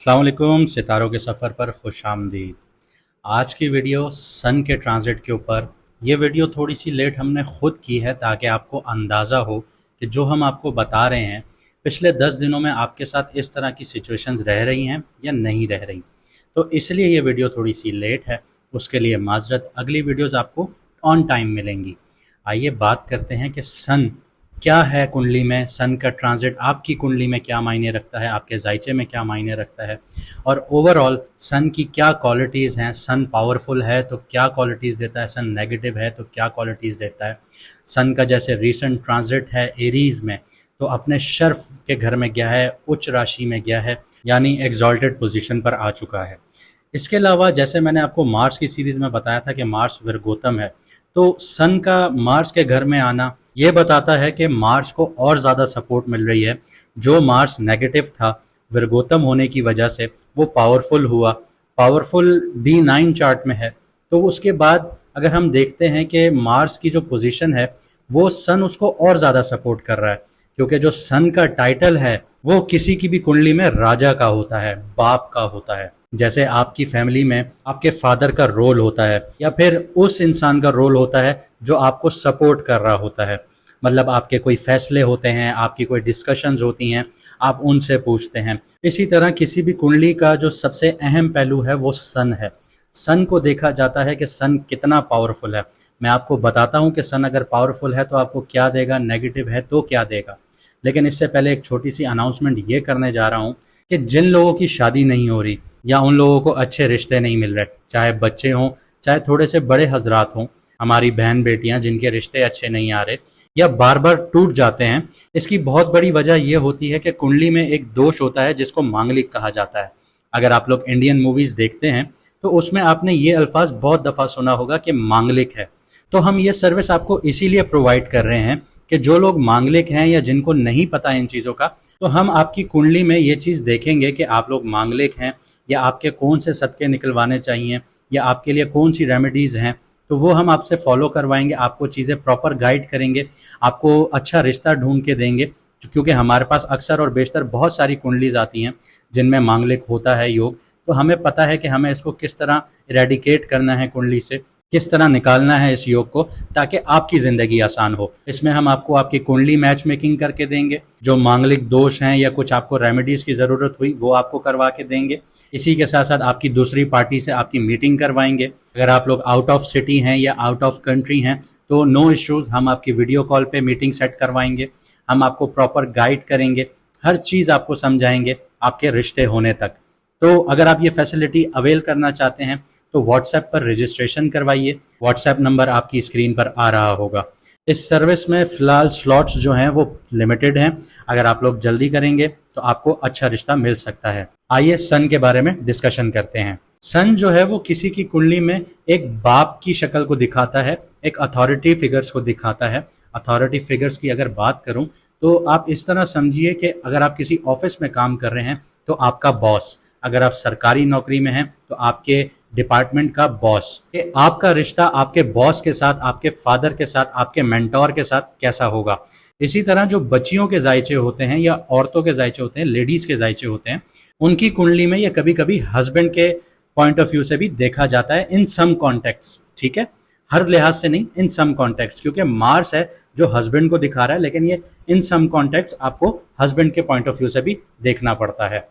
अस्सलाम वालेकुम, सितारों के सफ़र पर खुश आमदीद। आज की वीडियो सन के ट्रांजिट के ऊपर। ये वीडियो थोड़ी सी लेट हमने ख़ुद की है ताकि आपको अंदाज़ा हो कि जो हम आपको बता रहे हैं पिछले 10 दिनों में आपके साथ इस तरह की सिचुएशंस रह रही हैं या नहीं रह रही। तो इसलिए ये वीडियो थोड़ी सी लेट है, उसके लिए माजरत। अगली वीडियोज़ आपको ऑन टाइम मिलेंगी। आइए बात करते हैं कि सन क्या है कुंडली में। सन का ट्रांजिट आपकी कुंडली में क्या मायने रखता है, आपके जायचे में क्या मायने रखता है, और ओवरऑल सन की क्या क्वालिटीज़ हैं। सन पावरफुल है तो क्या क्वालिटीज़ देता है, सन नेगेटिव है तो क्या क्वालिटीज़ देता है। सन का जैसे रीसेंट ट्रांजिट है एरीज़ में, तो अपने शर्फ के घर में गया है, उच्च राशि में गया है, यानी एग्जॉल्टेड पोजीशन पर आ चुका है। इसके अलावा जैसे मैंने आपको मार्स की सीरीज़ में बताया था कि मार्स विरगोतम है, तो सन का मार्स के घर में आना ये बताता है कि मार्स को और ज़्यादा सपोर्ट मिल रही है। जो मार्स नेगेटिव था विरगोतम होने की वजह से वो पावरफुल हुआ, पावरफुल D9 चार्ट में है। तो उसके बाद अगर हम देखते हैं कि मार्स की जो पोजीशन है वो सन उसको और ज़्यादा सपोर्ट कर रहा है, क्योंकि जो सन का टाइटल है वो किसी की भी कुंडली में राजा का होता है, बाप का होता है। जैसे आपकी फैमिली में आपके फादर का रोल होता है या फिर उस इंसान का रोल होता है जो आपको सपोर्ट कर रहा होता है। मतलब आपके कोई फैसले होते हैं, आपकी कोई डिस्कशंस होती हैं, आप उनसे पूछते हैं। इसी तरह किसी भी कुंडली का जो सबसे अहम पहलू है वो सन है। सन को देखा जाता है कि सन कितना पावरफुल है। मैं आपको बताता हूँ कि सन अगर पावरफुल है तो आपको क्या देगा, नेगेटिव है तो क्या देगा। लेकिन इससे पहले एक छोटी सी अनाउंसमेंट ये करने जा रहा हूँ कि जिन लोगों की शादी नहीं हो रही या उन लोगों को अच्छे रिश्ते नहीं मिल रहे, चाहे बच्चे हों चाहे थोड़े से बड़े हजरात हों, हमारी बहन बेटियां जिनके रिश्ते अच्छे नहीं आ रहे या बार बार टूट जाते हैं, इसकी बहुत बड़ी वजह यह होती है कि कुंडली में एक दोष होता है जिसको मांगलिक कहा जाता है। अगर आप लोग इंडियन मूवीज देखते हैं तो उसमें आपने ये अल्फाज बहुत दफ़ा सुना होगा कि मांगलिक है। तो हम ये सर्विस आपको इसीलिए प्रोवाइड कर रहे हैं कि जो लोग मांगलिक हैं या जिनको नहीं पता इन चीज़ों का, तो हम आपकी कुंडली में ये चीज़ देखेंगे कि आप लोग मांगलिक हैं या आपके कौन से सदके निकलवाने चाहिए या आपके लिए कौन सी रेमेडीज़ हैं। तो वो हम आपसे फॉलो करवाएंगे, आपको चीज़ें प्रॉपर गाइड करेंगे, आपको अच्छा रिश्ता ढूंढ के देंगे। क्योंकि हमारे पास अक्सर और बेशतर बहुत सारी कुंडलीज आती हैं जिनमें मांगलिक होता है योग, तो हमें पता है कि हमें इसको किस तरह इरेडिकेट करना है कुंडली से, किस तरह निकालना है इस योग को ताकि आपकी ज़िंदगी आसान हो। इसमें हम आपको आपकी कुंडली मैच मेकिंग करके देंगे, जो मांगलिक दोष हैं या कुछ आपको रेमेडीज़ की ज़रूरत हुई वो आपको करवा के देंगे। इसी के साथ साथ आपकी दूसरी पार्टी से आपकी मीटिंग करवाएंगे। अगर आप लोग आउट ऑफ सिटी हैं या आउट ऑफ कंट्री हैं तो नो इश्यूज़, हम आपकी वीडियो कॉल पे मीटिंग सेट करवाएंगे। हम आपको प्रॉपर गाइड करेंगे, हर चीज़ आपको समझाएंगे आपके रिश्ते होने तक। तो अगर आप ये फैसिलिटी अवेल करना चाहते हैं तो व्हाट्सएप पर रजिस्ट्रेशन करवाइए। व्हाट्सएप नंबर आपकी स्क्रीन पर आ रहा होगा। इस सर्विस में फ़िलहाल स्लॉट्स जो हैं वो लिमिटेड हैं। अगर आप लोग जल्दी करेंगे तो आपको अच्छा रिश्ता मिल सकता है। आइए सन के बारे में डिस्कशन करते हैं। सन जो है वो किसी की कुंडली में एक बाप की शक्ल को दिखाता है, एक अथॉरिटी फिगर्स को दिखाता है। अथॉरिटी फिगर्स की अगर बात करूं तो आप इस तरह समझिए कि अगर आप किसी ऑफिस में काम कर रहे हैं तो आपका बॉस, अगर आप सरकारी नौकरी में हैं तो आपके डिपार्टमेंट का बॉस। आपका रिश्ता आपके बॉस के साथ, आपके फादर के साथ, आपके मेंटोर के साथ कैसा होगा। इसी तरह जो बच्चियों के जायचे होते हैं या औरतों के जायचे होते हैं, लेडीज के जायचे होते हैं, उनकी कुंडली में ये कभी कभी हस्बैंड के पॉइंट ऑफ व्यू से भी देखा जाता है इन सम कॉन्टेक्ट्स। ठीक है, हर लिहाज से नहीं, इन सम कॉन्टेक्ट्स, क्योंकि मार्स है जो हस्बैंड को दिखा रहा है, लेकिन ये इन सम कॉन्टेक्ट्स आपको हस्बैंड के पॉइंट ऑफ व्यू से भी देखना पड़ता है।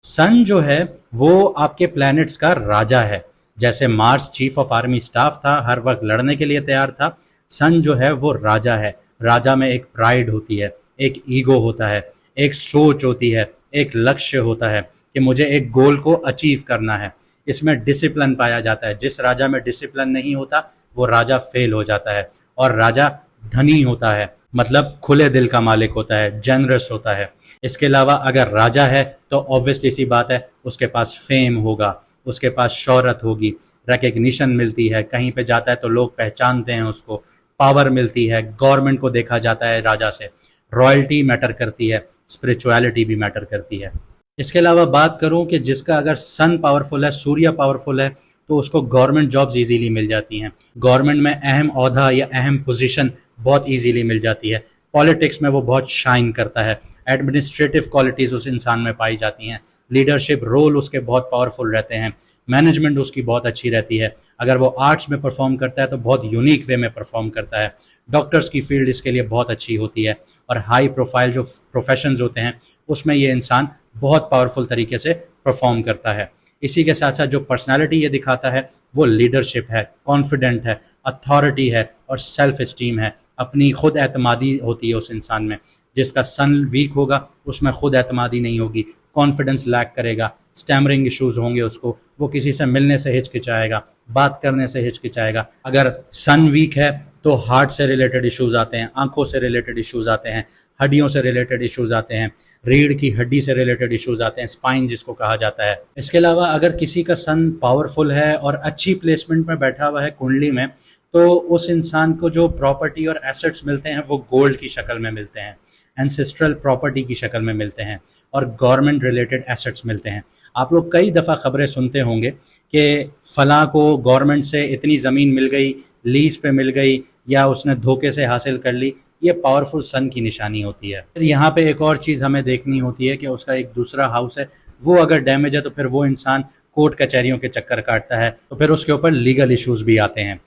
सन जो है वो आपके प्लैनेट्स का राजा है। जैसे Mars chief of army staff था, हर वक्त लड़ने के लिए तैयार था, सन जो है वो राजा है। राजा में एक प्राइड होती है, एक ईगो होता है, एक सोच होती है, एक लक्ष्य होता है कि मुझे एक गोल को अचीव करना है। इसमें डिसिप्लिन पाया जाता है। जिस राजा में डिसिप्लिन नहीं होता वो राजा फेल हो जाता है। और राजा धनी होता है, मतलब खुले दिल का मालिक होता है, जेनरस होता है। इसके अलावा अगर राजा है तो ऑब्वियसली सी बात है उसके पास फेम होगा, उसके पास शोहरत होगी, रिकग्निशन मिलती है, कहीं पे जाता है तो लोग पहचानते हैं उसको, पावर मिलती है, गवर्नमेंट को देखा जाता है राजा से, रॉयल्टी मैटर करती है, स्पिरिचुअलिटी भी मैटर करती है। इसके अलावा बात करूं कि जिसका अगर सन पावरफुल है, सूर्य पावरफुल है, तो उसको गवर्नमेंट जॉब्स इजीली मिल जाती हैं। गवर्नमेंट में अहम ओहदा या अहम पोजीशन बहुत इजीली मिल जाती है। पॉलिटिक्स में वो बहुत शाइन करता है। एडमिनिस्ट्रेटिव क्वालिटीज़ उस इंसान में पाई जाती हैं, लीडरशिप रोल उसके बहुत पावरफुल रहते हैं, मैनेजमेंट उसकी बहुत अच्छी रहती है। अगर वो आर्ट्स में परफॉर्म करता है तो बहुत यूनिक वे में परफॉर्म करता है। डॉक्टर्स की फील्ड इसके लिए बहुत अच्छी होती है और हाई प्रोफाइल जो प्रोफेशंस होते हैं उसमें ये इंसान बहुत पावरफुल तरीके से परफॉर्म करता है। इसी के साथ साथ जो पर्सनालिटी ये दिखाता है वो लीडरशिप है, कॉन्फिडेंट है, अथॉरिटी है और सेल्फ इस्टीम है। अपनी खुद एतमादी होती है उस इंसान में। जिसका सन वीक होगा उसमें खुद एतमादी नहीं होगी, कॉन्फिडेंस लैक करेगा, स्टैमरिंग इश्यूज होंगे उसको, वो किसी से मिलने से हिचकिचाएगा, बात करने से हिचकिचाएगा। अगर सन वीक है तो हार्ट से रिलेटेड इश्यूज आते हैं, आंखों से रिलेटेड इश्यूज आते हैं, हड्डियों से रिलेटेड इश्यूज आते हैं, रीढ़ की हड्डी से रिलेटेड इश्यूज आते हैं, स्पाइन जिसको कहा जाता है। इसके अलावा अगर किसी का सन पावरफुल है और अच्छी प्लेसमेंट में बैठा हुआ है कुंडली में, तो उस इंसान को जो प्रॉपर्टी और एसेट्स मिलते हैं वो गोल्ड की शक्ल में मिलते हैं, एंसेस्ट्रल प्रॉपर्टी की शक्ल में मिलते हैं और गवर्नमेंट रिलेटेड एसेट्स मिलते हैं। आप लोग कई दफ़ा खबरें सुनते होंगे कि फलां को गवर्नमेंट से इतनी ज़मीन मिल गई, लीज पे मिल गई या उसने धोखे से हासिल कर ली। ये पावरफुल सन की निशानी होती है। फिर यहाँ पे एक और चीज़ हमें देखनी होती है कि उसका एक दूसरा हाउस है, वो अगर डैमेज है तो फिर वो इंसान कोर्ट कचहरियों के चक्कर काटता है, तो फिर उसके ऊपर लीगल इश्यूज भी आते हैं।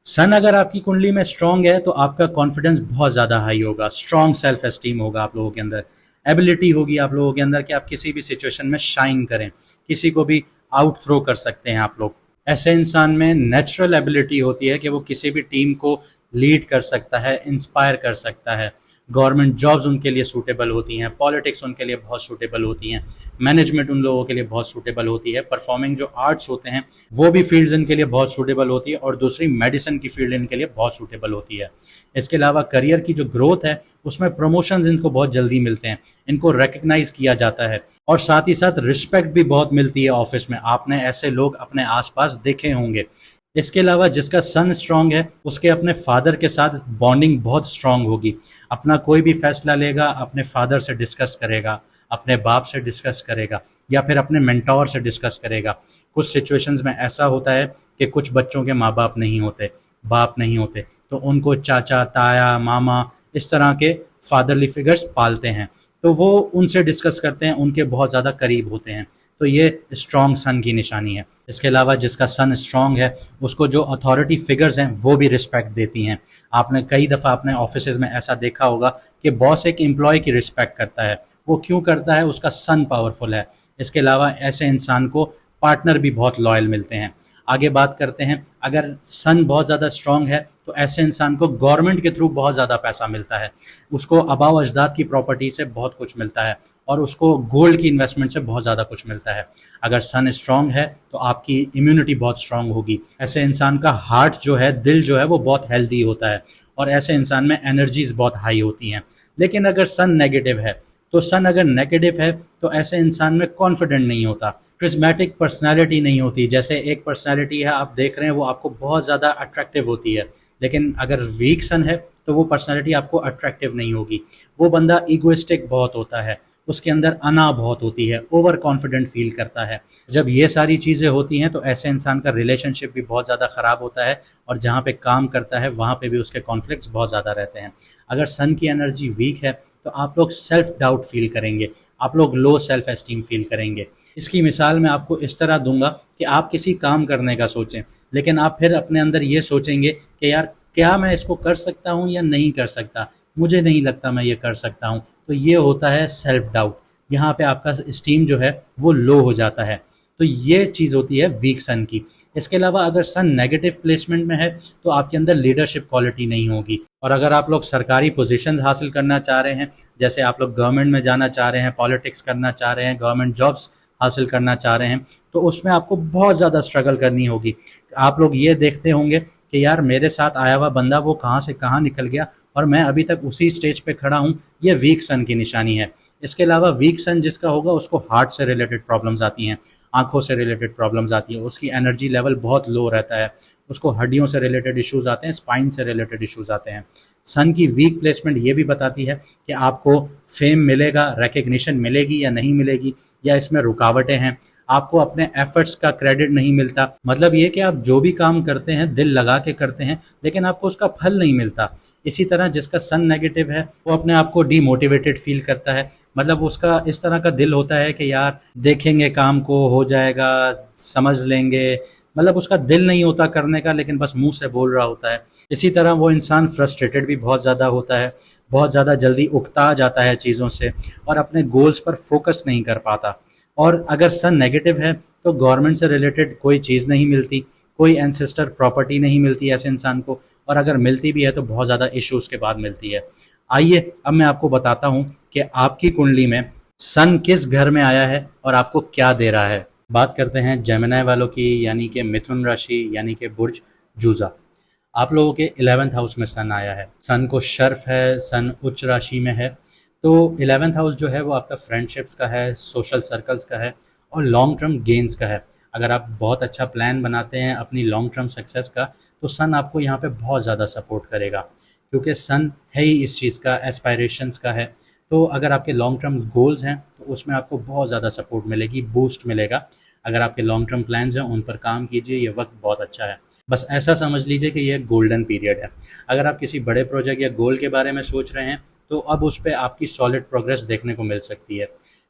सन अगर आपकी कुंडली में स्ट्रांग है तो आपका कॉन्फिडेंस बहुत ज़्यादा हाई होगा, स्ट्रांग सेल्फ एस्टीम होगा आप लोगों के अंदर, एबिलिटी होगी आप लोगों के अंदर कि आप किसी भी सिचुएशन में शाइन करें, किसी को भी आउट थ्रो कर सकते हैं आप लोग। ऐसे इंसान में नेचुरल एबिलिटी होती है कि वो किसी भी टीम को लीड कर सकता है, इंस्पायर कर सकता है। गवर्नमेंट जॉब्स उनके लिए सूटेबल होती हैं, पॉलिटिक्स उनके लिए बहुत सूटेबल होती हैं, मैनेजमेंट उन लोगों के लिए बहुत सूटेबल होती है, परफॉर्मिंग जो आर्ट्स होते हैं वो भी फील्ड्स इनके लिए बहुत सूटेबल होती है और दूसरी मेडिसिन की फील्ड इनके लिए बहुत सूटेबल होती है। इसके अलावा करियर की जो ग्रोथ है उसमें प्रमोशंस इनको बहुत जल्दी मिलते हैं, इनको रिकग्नाइज किया जाता है और साथ ही साथ रिस्पेक्ट भी बहुत मिलती है ऑफिस में। आपने ऐसे लोग अपने आसपास देखे होंगे। इसके अलावा जिसका सन स्ट्रांग है उसके अपने फादर के साथ बॉन्डिंग बहुत स्ट्रांग होगी। अपना कोई भी फैसला लेगा अपने फादर से डिस्कस करेगा, अपने बाप से डिस्कस करेगा या फिर अपने मेंटोर से डिस्कस करेगा। कुछ सिचुएशंस में ऐसा होता है कि कुछ बच्चों के माँ बाप नहीं होते, बाप नहीं होते, तो उनको चाचा, ताया, मामा इस तरह के फादरली फिगर्स पालते हैं, तो वो उनसे डिस्कस करते हैं, उनके बहुत ज़्यादा करीब होते हैं। तो ये स्ट्रॉन्ग सन की निशानी है। इसके अलावा जिसका सन स्ट्रॉन्ग है उसको जो अथॉरिटी फिगर्स हैं वो भी रिस्पेक्ट देती हैं। आपने कई दफ़ा अपने ऑफिस में ऐसा देखा होगा कि बॉस एक एम्प्लॉय की रिस्पेक्ट करता है। वो क्यों करता है? उसका सन पावरफुल है। इसके अलावा ऐसे इंसान को पार्टनर भी बहुत लॉयल मिलते हैं। आगे बात करते हैं, अगर सन बहुत ज़्यादा स्ट्रॉन्ग है तो ऐसे इंसान को गवर्नमेंट के थ्रू बहुत ज़्यादा पैसा मिलता है, उसको आबाव अजदाद की प्रॉपर्टी से बहुत कुछ मिलता है और उसको गोल्ड की इन्वेस्टमेंट से बहुत ज़्यादा कुछ मिलता है। अगर सन स्ट्रॉन्ग है तो आपकी इम्यूनिटी बहुत स्ट्रॉन्ग होगी। ऐसे इंसान का हार्ट जो है, दिल जो है वो बहुत हेल्दी होता है और ऐसे इंसान में एनर्जीज बहुत हाई होती हैं। लेकिन अगर सन नेगेटिव है तो सन अगर नेगेटिव है तो ऐसे इंसान में कॉन्फिडेंट नहीं होता, क्रिस्मेटिक पर्सनालिटी नहीं होती। जैसे एक पर्सनालिटी है आप देख रहे हैं वो आपको बहुत ज़्यादा अट्रैक्टिव होती है, लेकिन अगर वीक सन है तो वो पर्सनालिटी आपको अट्रैक्टिव नहीं होगी। वो बंदा ईगोइस्टिक बहुत होता है, उसके अंदर अना बहुत होती है, ओवर कॉन्फिडेंट फील करता है। जब ये सारी चीज़ें होती हैं तो ऐसे इंसान का रिलेशनशिप भी बहुत ज़्यादा ख़राब होता है और जहाँ पे काम करता है वहाँ पे भी उसके कॉन्फ्लिक्ट्स बहुत ज़्यादा रहते हैं। अगर सन की एनर्जी वीक है तो आप लोग सेल्फ डाउट फील करेंगे, आप लोग लो सेल्फ एस्टीम फील करेंगे। इसकी मिसाल मैं आपको इस तरह दूंगा कि आप किसी काम करने का सोचें, लेकिन आप फिर अपने अंदर ये सोचेंगे कि यार क्या मैं इसको कर सकता हूँ या नहीं कर सकता, मुझे नहीं लगता मैं ये कर सकता हूँ। तो ये होता है सेल्फ डाउट। यहाँ पे आपका स्टीम जो है वो लो हो जाता है। तो ये चीज़ होती है वीक सन की। इसके अलावा अगर सन नेगेटिव प्लेसमेंट में है तो आपके अंदर लीडरशिप क्वालिटी नहीं होगी। और अगर आप लोग सरकारी पोजीशंस हासिल करना चाह रहे हैं, जैसे आप लोग गवर्नमेंट में जाना चाह रहे हैं, पॉलिटिक्स करना चाह रहे हैं, गवर्नमेंट जॉब्स हासिल करना चाह रहे हैं, तो उसमें आपको बहुत ज़्यादा स्ट्रगल करनी होगी। आप लोग ये देखते होंगे कि यार मेरे साथ आया हुआ बंदा वो कहाँ से कहाँ निकल गया और मैं अभी तक उसी स्टेज पे खड़ा हूँ। ये वीक सन की निशानी है। इसके अलावा वीक सन जिसका होगा उसको हार्ट से रिलेटेड प्रॉब्लम्स आती हैं, आंखों से रिलेटेड प्रॉब्लम्स आती हैं, उसकी एनर्जी लेवल बहुत लो रहता है, उसको हड्डियों से रिलेटेड इश्यूज आते हैं, स्पाइन से रिलेटेड इश्यूज आते हैं। सन की वीक प्लेसमेंट ये भी बताती है कि आपको फेम मिलेगा, रिकग्निशन मिलेगी या नहीं मिलेगी, या इसमें रुकावटें हैं। आपको अपने एफर्ट्स का क्रेडिट नहीं मिलता। मतलब ये कि आप जो भी काम करते हैं दिल लगा के करते हैं, लेकिन आपको उसका फल नहीं मिलता। इसी तरह जिसका सन नेगेटिव है वो अपने आप को डीमोटिवेटेड फील करता है। मतलब उसका इस तरह का दिल होता है कि यार देखेंगे, काम को हो जाएगा, समझ लेंगे। मतलब उसका दिल नहीं होता करने का, लेकिन बस मुंह से बोल रहा होता है। इसी तरह वो इंसान फ्रस्ट्रेटेड भी बहुत ज़्यादा होता है, बहुत ज़्यादा जल्दी उकता जाता है चीज़ों से और अपने गोल्स पर फोकस नहीं कर पाता। और अगर सन नेगेटिव है तो गवर्नमेंट से रिलेटेड कोई चीज़ नहीं मिलती, कोई एंसेस्टर प्रॉपर्टी नहीं मिलती ऐसे इंसान को, और अगर मिलती भी है तो बहुत ज़्यादा इश्यूज़ के बाद मिलती है। आइए अब मैं आपको बताता हूँ कि आपकी कुंडली में सन किस घर में आया है और आपको क्या दे रहा है। बात करते हैं जेमिनी वालों की, यानी कि मिथुन राशि, यानी कि बुर्ज जूजा। आप लोगों के 11th हाउस में सन आया है। सन को शर्फ है, सन उच्च राशि में है। तो 11th हाउस जो है वो आपका फ्रेंडशिप्स का है, सोशल सर्कल्स का है और लॉन्ग टर्म गेन्स का है। अगर आप बहुत अच्छा प्लान बनाते हैं अपनी लॉन्ग टर्म सक्सेस का, तो सन आपको यहाँ पे बहुत ज़्यादा सपोर्ट करेगा, क्योंकि सन है ही इस चीज़ का, एस्पायरेशंस का है। तो अगर आपके लॉन्ग टर्म गोल्स हैं तो उसमें आपको बहुत ज़्यादा सपोर्ट मिलेगी, बूस्ट मिलेगा। अगर आपके लॉन्ग टर्म प्लान्स हैं उन पर काम कीजिए, ये वक्त बहुत अच्छा है। बस ऐसा समझ लीजिए कि ये गोल्डन पीरियड है। अगर आप किसी बड़े प्रोजेक्ट या गोल के बारे में सोच रहे हैं तो अब उस पर आपकी सॉलिड प्रोग्रेस देखने को मिल सकती है।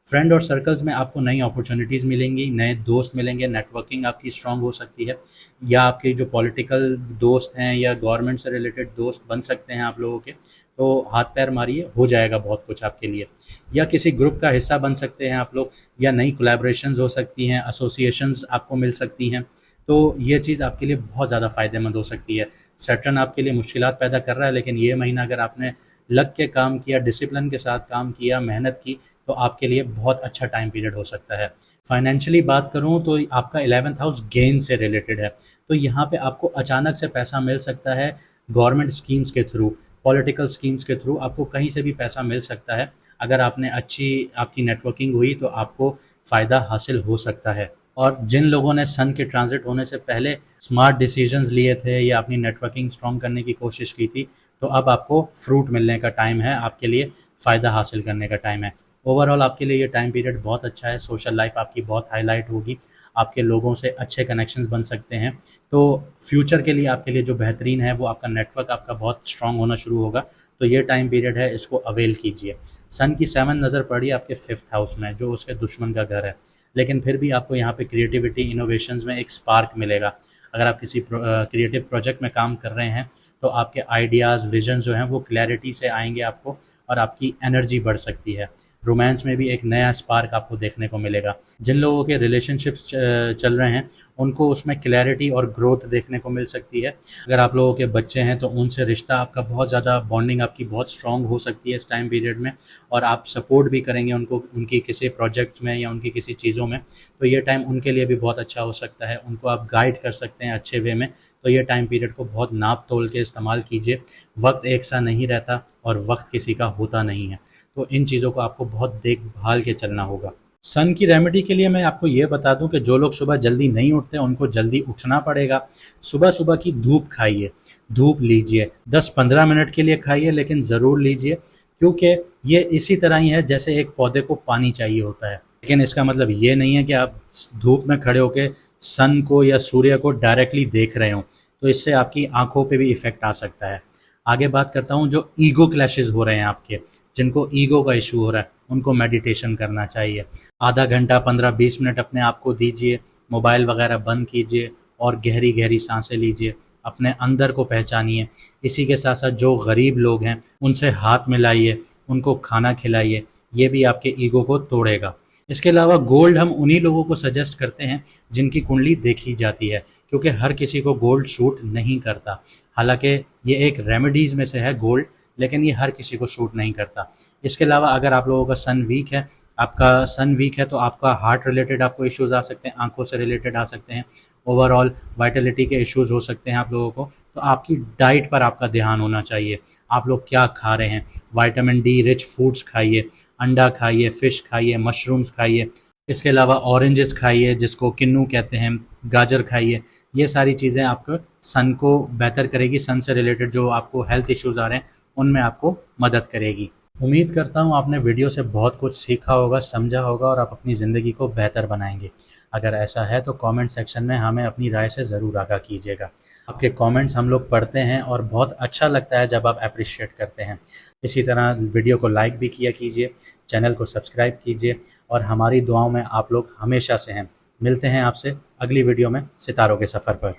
फ्रेंड और सर्कल्स में आपको नई अपॉर्चुनिटीज़ मिलेंगी, नए दोस्त मिलेंगे, नेटवर्किंग आपकी स्ट्रांग हो सकती है। या आपके जो पॉलिटिकल दोस्त हैं या गवर्नमेंट से रिलेटेड दोस्त बन सकते हैं आप लोगों के, तो हाथ पैर मारिए, हो जाएगा बहुत कुछ आपके लिए। या किसी ग्रुप का हिस्सा बन सकते हैं आप लोग, या नई कोलैबोरेशंस हो सकती हैं, एसोसिएशंस आपको मिल सकती हैं। तो ये चीज़ आपके लिए बहुत ज़्यादा फ़ायदेमंद हो सकती है। सैटर्न आपके लिए मुश्किलात पैदा कर रहा है, लेकिन ये महीना अगर आपने लग के काम किया, डिसिप्लिन के साथ काम किया, मेहनत की, तो आपके लिए बहुत अच्छा टाइम पीरियड हो सकता है। फाइनेंशियली बात करूँ तो आपका 11th हाउस गेन से रिलेटेड है। तो यहाँ पे आपको अचानक से पैसा मिल सकता है, गवर्नमेंट स्कीम्स के थ्रू, पॉलिटिकल स्कीम्स के थ्रू आपको कहीं से भी पैसा मिल सकता है। अगर आपने आपकी नेटवर्किंग हुई तो आपको फ़ायदा हासिल हो सकता है। और जिन लोगों ने सन के ट्रांजिट होने से पहले स्मार्ट डिसीजंस लिए थे या अपनी नेटवर्किंग स्ट्रॉन्ग करने की कोशिश की थी, तो अब आपको फ्रूट मिलने का टाइम है, आपके लिए फ़ायदा हासिल करने का टाइम है। ओवरऑल आपके लिए ये टाइम पीरियड बहुत अच्छा है। सोशल लाइफ आपकी बहुत हाईलाइट होगी, आपके लोगों से अच्छे कनेक्शंस बन सकते हैं। तो फ्यूचर के लिए आपके लिए जो बेहतरीन है वो आपका नेटवर्क आपका बहुत स्ट्रांग होना शुरू होगा। तो ये टाइम पीरियड है, इसको अवेल कीजिए। सन की 7 नज़र पड़ी आपके 5th हाउस में, जो उसके दुश्मन का घर है, लेकिन फिर भी आपको यहाँ पे क्रिएटिविटी, इनोवेशंस में एक स्पार्क मिलेगा। अगर आप किसी क्रिएटिव प्रोजेक्ट में काम कर रहे हैं तो आपके आइडियाज़, विजन जो हैं वो क्लैरिटी से आएंगे आपको, और आपकी एनर्जी बढ़ सकती है। रोमांस में भी एक नया स्पार्क आपको देखने को मिलेगा। जिन लोगों के रिलेशनशिप्स चल रहे हैं उनको उसमें क्लैरिटी और ग्रोथ देखने को मिल सकती है। अगर आप लोगों के बच्चे हैं तो उनसे रिश्ता आपका बहुत ज़्यादा, बॉन्डिंग आपकी बहुत स्ट्रांग हो सकती है इस टाइम पीरियड में, और आप सपोर्ट भी करेंगे उनको उनकी किसी प्रोजेक्ट्स में या उनकी किसी चीज़ों में। तो ये टाइम उनके लिए भी बहुत अच्छा हो सकता है, उनको आप गाइड कर सकते हैं अच्छे वे में। तो ये टाइम पीरियड को बहुत नाप तोल के इस्तेमाल कीजिए। वक्त एक सा नहीं रहता और वक्त किसी का होता नहीं है, तो इन चीज़ों को आपको बहुत देखभाल के चलना होगा। सन की रेमेडी के लिए मैं आपको ये बता दूं कि जो लोग सुबह जल्दी नहीं उठते उनको जल्दी उठना पड़ेगा। सुबह सुबह की धूप खाइए, धूप लीजिए, 10-15 मिनट के लिए खाइए, लेकिन ज़रूर लीजिए, क्योंकि ये इसी तरह ही है जैसे एक पौधे को पानी चाहिए होता है। लेकिन इसका मतलब ये नहीं है कि आप धूप में खड़े होकर सन को या सूर्य को डायरेक्टली देख रहे हो, तो इससे आपकी आंखों पे भी इफ़ेक्ट आ सकता है। आगे बात करता हूँ जो ईगो क्लैशेस हो रहे हैं आपके, जिनको ईगो का इशू हो रहा है, उनको मेडिटेशन करना चाहिए। आधा घंटा 15-20 मिनट अपने आप को दीजिए, मोबाइल वगैरह बंद कीजिए और गहरी गहरी सांसें लीजिए, अपने अंदर को पहचानिए। इसी के साथ साथ जो गरीब लोग हैं उनसे हाथ मिलाइए, उनको खाना खिलाइए, ये भी आपके ईगो को तोड़ेगा। इसके अलावा गोल्ड हम उन्हीं लोगों को सजेस्ट करते हैं जिनकी कुंडली देखी जाती है, क्योंकि हर किसी को गोल्ड सूट नहीं करता। हालांकि ये एक रेमेडीज़ में से है गोल्ड, लेकिन ये हर किसी को सूट नहीं करता। इसके अलावा अगर आप लोगों का सन वीक है, आपका सन वीक है तो आपका हार्ट रिलेटेड आपको इश्यूज़ आ सकते हैं, आंखों से रिलेटेड आ सकते हैं, ओवरऑल वाइटलिटी के इश्यूज़ हो सकते हैं आप लोगों को। तो आपकी डाइट पर आपका ध्यान होना चाहिए, आप लोग क्या खा रहे हैं। विटामिन डी रिच फूड्स खाइए, अंडा खाइए, फ़िश खाइए, मशरूम्स खाइए। इसके अलावा ऑरेंजेस खाइए जिसको किन्नू कहते हैं, गाजर खाइए। ये सारी चीज़ें आपको सन को बेहतर करेगी, सन से रिलेटेड जो आपको हेल्थ इश्यूज़ आ रहे हैं उनमें आपको मदद करेगी। उम्मीद करता हूँ आपने वीडियो से बहुत कुछ सीखा होगा, समझा होगा और आप अपनी ज़िंदगी को बेहतर बनाएंगे। अगर ऐसा है तो कमेंट सेक्शन में हमें अपनी राय से ज़रूर आगाह कीजिएगा। आपके कमेंट्स हम लोग पढ़ते हैं और बहुत अच्छा लगता है जब आप अप्रिशिएट करते हैं। इसी तरह वीडियो को लाइक भी किया कीजिए, चैनल को सब्सक्राइब कीजिए और हमारी दुआओं में आप लोग हमेशा से हैं। मिलते हैं आपसे अगली वीडियो में सितारों के सफ़र पर।